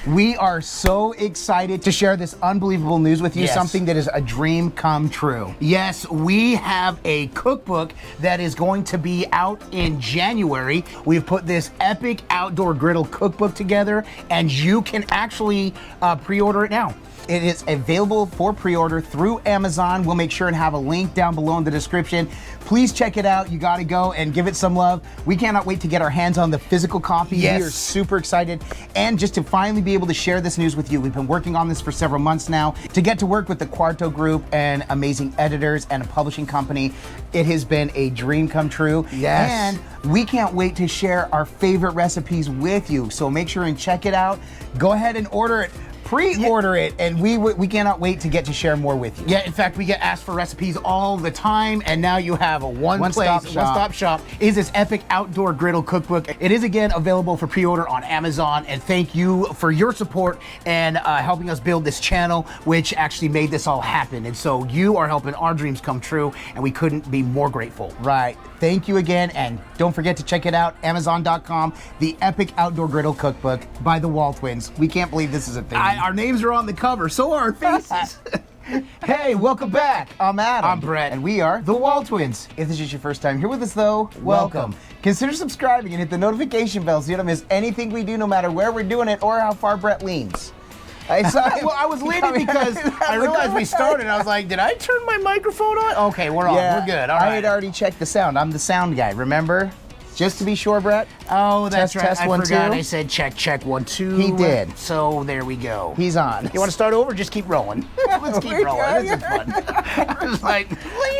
We are so excited to share this unbelievable news with you, Yes. something that is a dream come true. Yes, we have a cookbook that is going to be out in January. We've put this epic outdoor griddle cookbook together, and you can actually pre-order it now. It is available for pre-order through Amazon. We'll make sure and have a link down below in the description. Please check it out. You gotta go and give it some love. We cannot wait to get our hands on the physical copy. Yes. We are super excited. And just to finally be able to share this news with you. We've been working on this for several months now. To get to work with the Quarto Group and amazing editors and a publishing company, it has been a dream come true. Yes. And we can't wait to share our favorite recipes with you. So make sure and check it out. Go ahead and order it. Pre-order it, and we cannot wait to get to share more with you. Yeah, in fact, we get asked for recipes all the time, and now you have a one-stop shop. Is this epic outdoor griddle cookbook? It is again available for pre-order on Amazon, and thank you for your support and helping us build this channel, which actually made this all happen. And so you are helping our dreams come true, and we couldn't be more grateful. Right. Thank you again, and don't forget to check it out, Amazon.com, the epic outdoor griddle cookbook by the WALTWINS. We can't believe this is a thing. Our names are on the cover, so are our faces. Hey, welcome back. I'm Adam. I'm Brett. And we are the WALTWINS. If this is your first time here with us, though, welcome. Consider subscribing and hit the notification bell so you don't miss anything we do, no matter where we're doing it or how far Brett leans. I saw him. Well, I was leaning because I realized we started. I was like, did I turn my microphone on? Okay, we're on. We're good. All right. I had already checked the sound. I'm the sound guy, remember? Just to be sure, Brett. Oh, that's right. Test, I 1, forgot. 2. I said check 1, 2. He did. So there we go. He's on. You want to start over? Just keep rolling. Let's keep rolling. This is fun. I was like,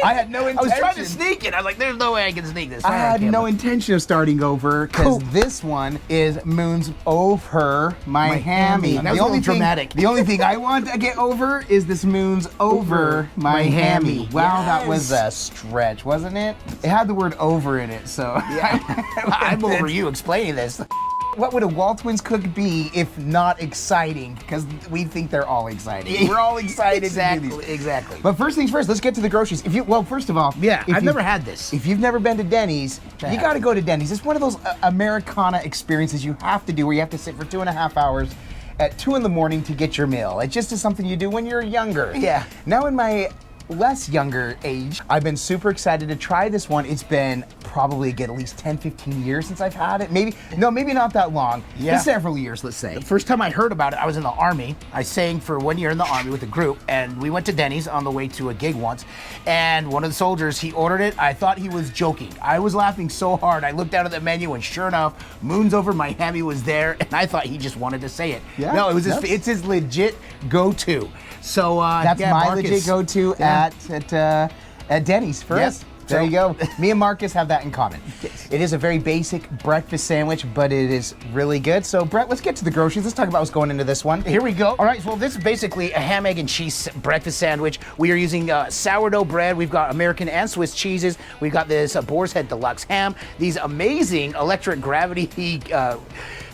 I had no intention. I was trying to sneak it. I was like, there's no way I can sneak this. I had no intention of starting over because this one is moons over my hammy. That was a little dramatic. The only thing I want to get over is this moons over my hammy. Wow, that was a stretch, wasn't it? It had the word over in it, so. Yeah. I'm over you explaining this. What would a WALTWINS cook be if not exciting? Because we think they're all exciting. We're all excited. Exactly. But first things first, let's get to the groceries. First of all, I've never had this. If you've never been to Denny's, you got to go to Denny's. It's one of those Americana experiences you have to do where you have to sit for 2.5 hours at 2 in the morning to get your meal. It just is something you do when you're younger. Yeah. Now in my less younger age, I've been super excited to try this one. It's been probably at least 10, 15 years since I've had it. Maybe not that long. Yeah. Several years, let's say. The first time I heard about it, I was in the Army. I sang for 1 year in the Army with a group, and we went to Denny's on the way to a gig once, and one of the soldiers, he ordered it. I thought he was joking. I was laughing so hard. I looked down at the menu, and sure enough, Moons Over My Hammy was there, and I thought he just wanted to say it. Yeah, no, it's his legit go-to. So that's my Marcus, legit go-to at Denny's for us. There you go. Me and Marcus have that in common. Yes. It is a very basic breakfast sandwich, but it is really good. So, Brett, let's get to the groceries. Let's talk about what's going into this one. Here we go. All right, well, this is basically a ham, egg, and cheese breakfast sandwich. We are using sourdough bread. We've got American and Swiss cheeses. We've got this Boar's Head Deluxe ham. These amazing electric gravity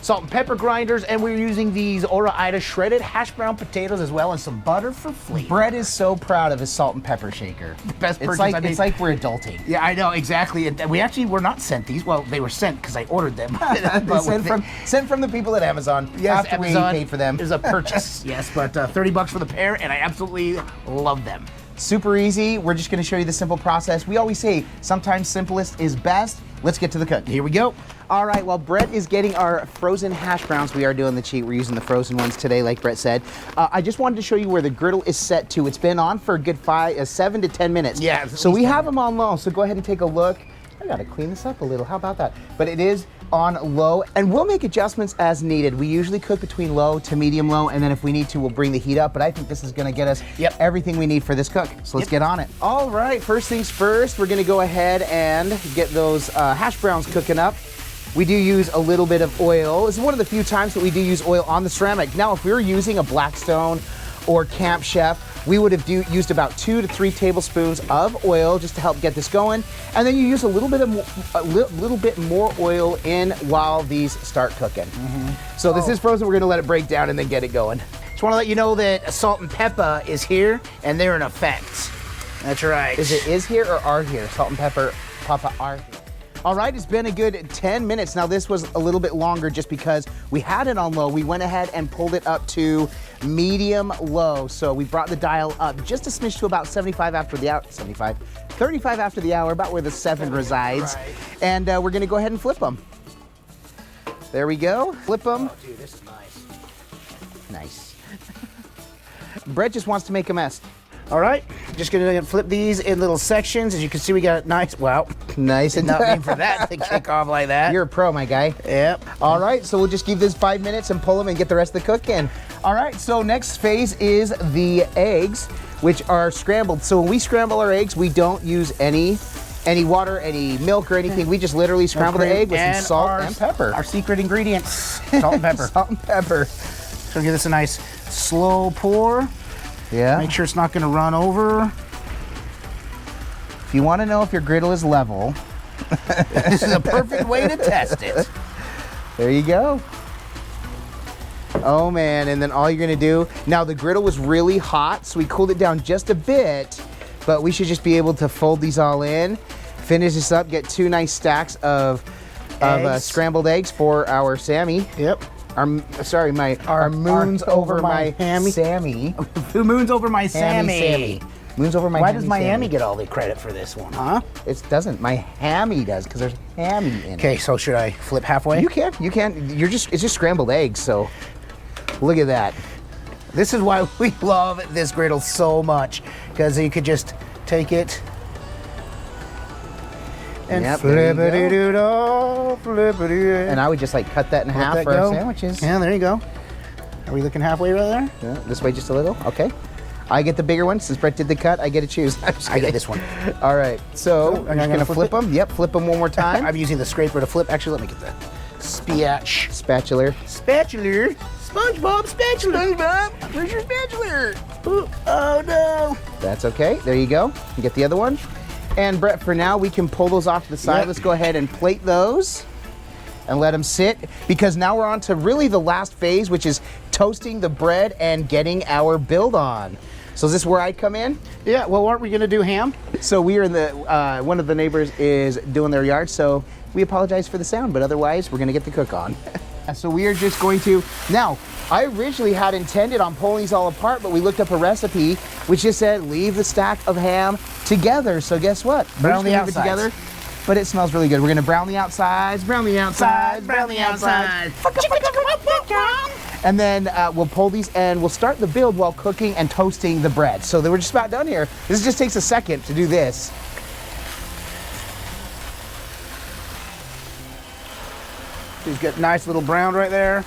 salt and pepper grinders, and we're using these Ora Ida shredded hash brown potatoes as well, and some butter for flavor. Brett is so proud of his salt and pepper shaker. The best purchase I I made. It's like we're adulting. Yeah, I know, exactly. And we actually were not sent these. Well, they were sent because I ordered them. Sent from the people at Amazon. Yes, after Amazon we paid for them. is a purchase. Yes, but $30 for the pair, and I absolutely love them. Super easy. We're just going to show you the simple process. We always say sometimes simplest is best. Let's get to the cook. Here we go. All right, while Brett is getting our frozen hash browns, we are doing the cheat. We're using the frozen ones today, like Brett said. I just wanted to show you where the griddle is set to. It's been on for a good 7 to 10 minutes. Yeah. So we have them on low, so go ahead and take a look. I gotta clean this up a little, how about that? But it is on low, and we'll make adjustments as needed. We usually cook between low to medium low, and then if we need to, we'll bring the heat up, but I think this is gonna get us everything we need for this cook. So let's get on it. All right, first things first, we're gonna go ahead and get those hash browns cooking up. We do use a little bit of oil. This is one of the few times that we do use oil on the ceramic. Now, if we were using a Blackstone or Camp Chef, we would have used about 2 to 3 tablespoons of oil just to help get this going. And then you use a little bit more oil in while these start cooking. So this is frozen. We're gonna let it break down and then get it going. Just want to let you know that salt and pepper is here, and they're in effect. That's right. Is it is here or are here? Salt and pepper, Papa are here. All right, it's been a good 10 minutes. Now this was a little bit longer just because we had it on low. We went ahead and pulled it up to medium low. So we brought the dial up just a smidge to about 75 after the hour, 35 after the hour, about where the 7 resides. Right. And we're gonna go ahead and flip them. There we go, flip them. Oh, dude, this is nice. Nice. Brett just wants to make a mess. All right, just gonna flip these in little sections. As you can see, we got nice, wow. Nice Did and not mean for that to kick off like that. You're a pro, my guy. Yep. All right, so we'll just give this 5 minutes and pull them and get the rest of the cook in. All right, so next phase is the eggs, which are scrambled. So when we scramble our eggs, we don't use any water, any milk or anything. We just literally scramble the egg with some salt and pepper. Our secret ingredients, salt and pepper. Salt and pepper. So give this a nice slow pour. Yeah. Make sure it's not gonna run over. If you want to know if your griddle is level, This is a perfect way to test it. there you go. Oh man, and then all you're gonna do, now the griddle was really hot, so we cooled it down just a bit, but we should just be able to fold these all in, finish this up, get 2 nice stacks of scrambled eggs for our Sammy. Yep. Our moons over my Hammy. Sammy. Two moons over my Hammy Sammy. Moons over my Why Hammy does Miami Sammy. get all the credit for this one, huh? It doesn't. My Hammy does, because there's Hammy in it. Okay, so should I flip halfway? You can. It's just scrambled eggs, so look at that. This is why we love this griddle so much, because you could just take it and Yep, flip there you it all, flip it. And I would just like cut that in half that for our go. sandwiches. Yeah, there you go. Are we looking halfway right there? Yeah, this way just a little. Okay. I get the bigger one. Since Brett did the cut, I get to choose. I get this one. All right. So So, I'm just going to flip them. Yep, flip them one more time. I'm using the scraper to flip. Actually, let me get the Spatula. spatula. SpongeBob spatula. SpongeBob, where's your spatula? Ooh, oh no. That's okay. There you go. You get the other one. And Brett, for now, we can pull those off to the side. Yep. Let's go ahead and plate those and let them sit, because now we're on to really the last phase, which is toasting the bread and getting our build on. So is this where I come in? Yeah, well, aren't we gonna do ham? So we are in the, one of the neighbors is doing their yard, so we apologize for the sound, but otherwise we're gonna get the cook on. So we are just going to, now, I originally had intended on pulling these all apart, but we looked up a recipe which just said leave the stack of ham together. So guess what? Brown We're the just gonna leave it outsides. together, but it smells really good. We're gonna brown the outsides, brown the outsides, brown the outsides. And then we'll pull these and we'll start the build while cooking and toasting the bread. So then we're just about done here. This just takes a second to do this. She's got nice little brown right there.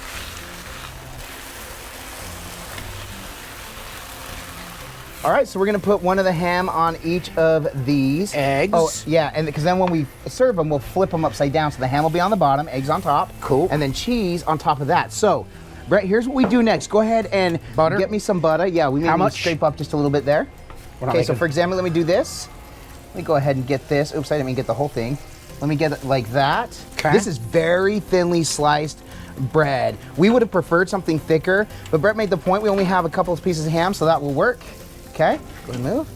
All right, so we're gonna put one of the ham on each of these. Eggs. Oh, yeah, and because then when we serve them, we'll flip them upside down. So the ham will be on the bottom, eggs on top. Cool. And then cheese on top of that. So, Brett, here's what we do next. Go ahead and Butter? get me some butter. Yeah, we How maybe much? scrape up just a little bit there. We're not Okay, so making- for example, let me do this. Let me go ahead and get this. Oops, I didn't mean get the whole thing. Let me get it like that. Okay. This is very thinly sliced bread. We would have preferred something thicker, but Brett made the point we only have a couple of pieces of ham, so that will work. Okay, go ahead and move.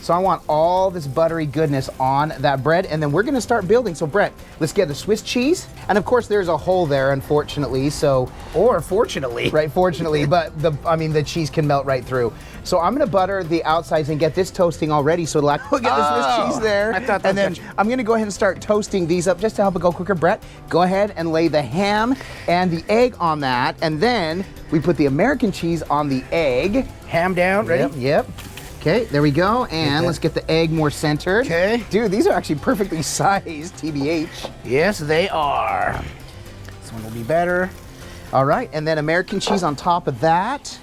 So I want all this buttery goodness on that bread, and then we're gonna start building. So Brett, let's get the Swiss cheese. And of course there's a hole there, unfortunately, so. Or fortunately. Right, fortunately, but the cheese can melt right through. So I'm gonna butter the outsides and get this toasting already, so it'll we'll get the Swiss cheese there. I thought that and then was I'm gonna go ahead and start toasting these up just to help it go quicker. Brett, go ahead and lay the ham and the egg on that, and then we put the American cheese on the egg. Ham down, ready? Yep. Okay, there we go, and let's get the egg more centered. Okay. Dude, these are actually perfectly sized, TBH. Yes, they are. This one will be better. All right, and then American cheese on top of that.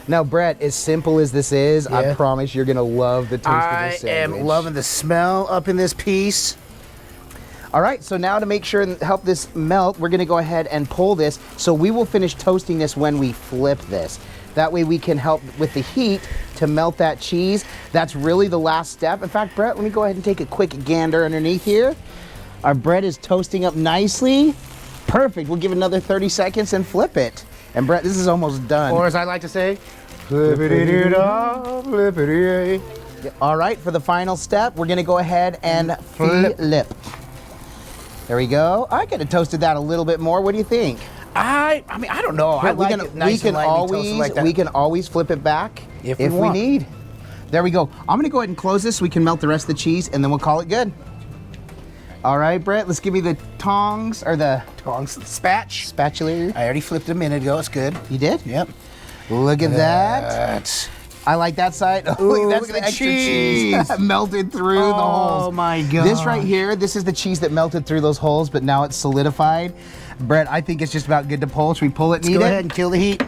Now, Brett, as simple as this is, I Yeah. promise you're gonna love the taste of I this sandwich. am loving the smell up in this piece. All right, so now to make sure and help this melt, we're gonna go ahead and pull this. So we will finish toasting this when we flip this. That way we can help with the heat to melt that cheese. That's really the last step. In fact, Brett, let me go ahead and take a quick gander underneath here. Our bread is toasting up nicely. Perfect, we'll give it another 30 seconds and flip it. And Brett, this is almost done. Or as I like to say, flippity-doo-dah, flippity. All right, for the final step, we're gonna go ahead and flip. There we go. I could have toasted that a little bit more. What do you think? I mean, I don't know. I like it nice and lightly toasted like that. We can always flip it back if we need. There we go. I'm gonna go ahead and close this so we can melt the rest of the cheese, and then we'll call it good. All right, Brett, let's give me the tongs, or the... Spatula. I already flipped it a minute ago. It's good. You did? Yep. Look at that. I like that side. Ooh, that's look the at the extra cheese. melted through the holes. Oh my God. This right here, this is the cheese that melted through those holes, but now it's solidified. Brett, I think it's just about good to pull. Should we pull it? Let's go ahead and kill the heat.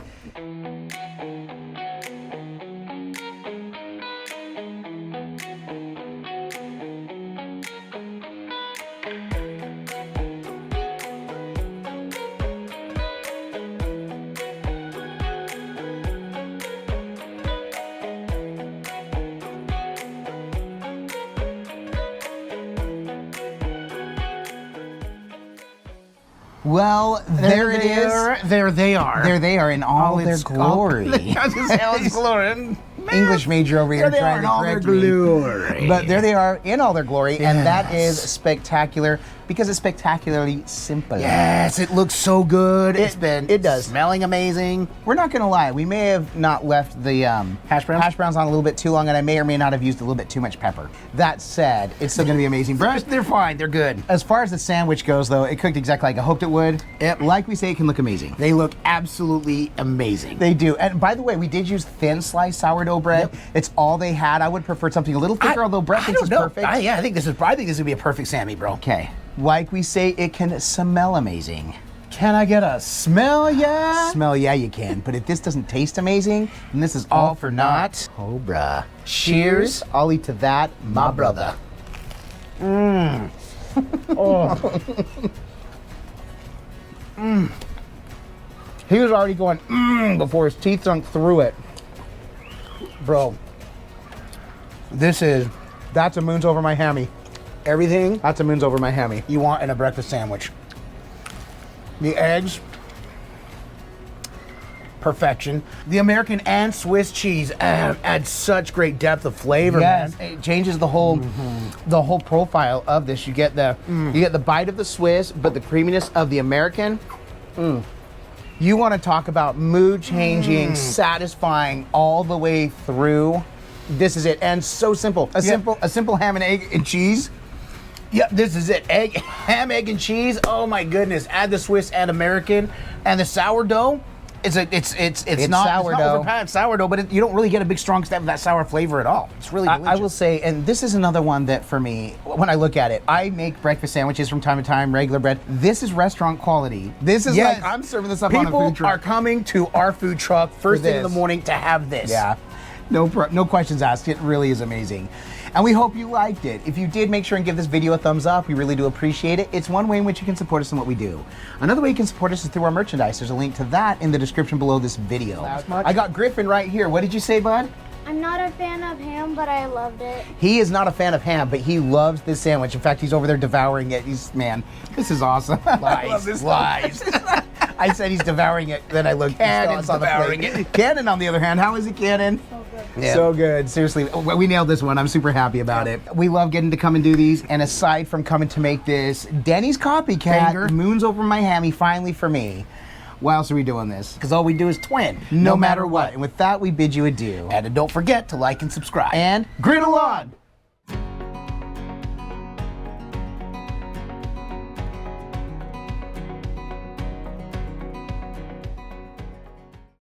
Well, there it is. There they are. There they are in all their glory. I was gonna say all its glory. English major over here trying to correct me. Glory. But there they are in all their glory, Yes. and that is spectacular because it's spectacularly simple. Yes, it looks so good. It does. Smelling amazing. We're not gonna lie, we may have not left the hash browns on a little bit too long, and I may or may not have used a little bit too much pepper. That said, it's still gonna be amazing. They're fine. They're good. As far as the sandwich goes, though, it cooked exactly like I hoped it would. Yep. Like we say, it can look amazing. They look absolutely amazing. They do. And by the way, we did use thin sliced sourdough bread. Yep. It's all they had. I would prefer something a little thicker, although Brett thinks it's perfect. I think this is gonna be a perfect Sammy, bro. Okay. Like we say, it can smell amazing. Can I get a smell? Yeah. Smell, yeah, you can. But if this doesn't taste amazing, then this is all for naught. Oh, bruh. Cheers. I'll eat to that, my brother. Oh. He was already going before his teeth sunk through it. Bro, That's a moons over my hammy. everything That's a moons over my hammy. you want in a breakfast sandwich. The eggs, perfection. The American and Swiss cheese add such great depth of flavor, Yes, man. it changes the whole profile of this. You get the bite of the Swiss, but the creaminess of the American. You want to talk about mood changing, satisfying all the way through. This is it, and so simple. A simple ham and egg and cheese. Yep, this is it. Ham, egg, and cheese. Oh my goodness! Add the Swiss and American, and the sourdough. It's not overpowered sourdough, but you don't really get a big strong step of that sour flavor at all. It's really delicious. I will say, and this is another one that for me, when I look at it, I make breakfast sandwiches from time to time, regular bread. This is restaurant quality. This is like I'm serving this up on a food truck. People are coming to our food truck first thing in the morning to have this. Yeah, no questions asked. It really is amazing. And we hope you liked it. If you did, make sure and give this video a thumbs up. We really do appreciate it. It's one way in which you can support us in what we do. Another way you can support us is through our merchandise. There's a link to that in the description below this video. I got Griffin right here. What did you say, bud? I'm not a fan of ham, but I loved it. He is not a fan of ham, but he loves this sandwich. In fact, he's over there devouring it. Man, this is awesome. Lies. I said he's devouring it, then I looked. Cannon's on the devouring plate. it. Cannon, on the other hand, how is it, Cannon? So good. Yeah. So good. Seriously, we nailed this one. I'm super happy about it. We love getting to come and do these. And aside from coming to make this Denny's Copycat, Banger. moons over my hammy, finally for me. Why else are we doing this? Because all we do is twin. No matter what. And with that, we bid you adieu. And don't forget to like and subscribe. And griddle on!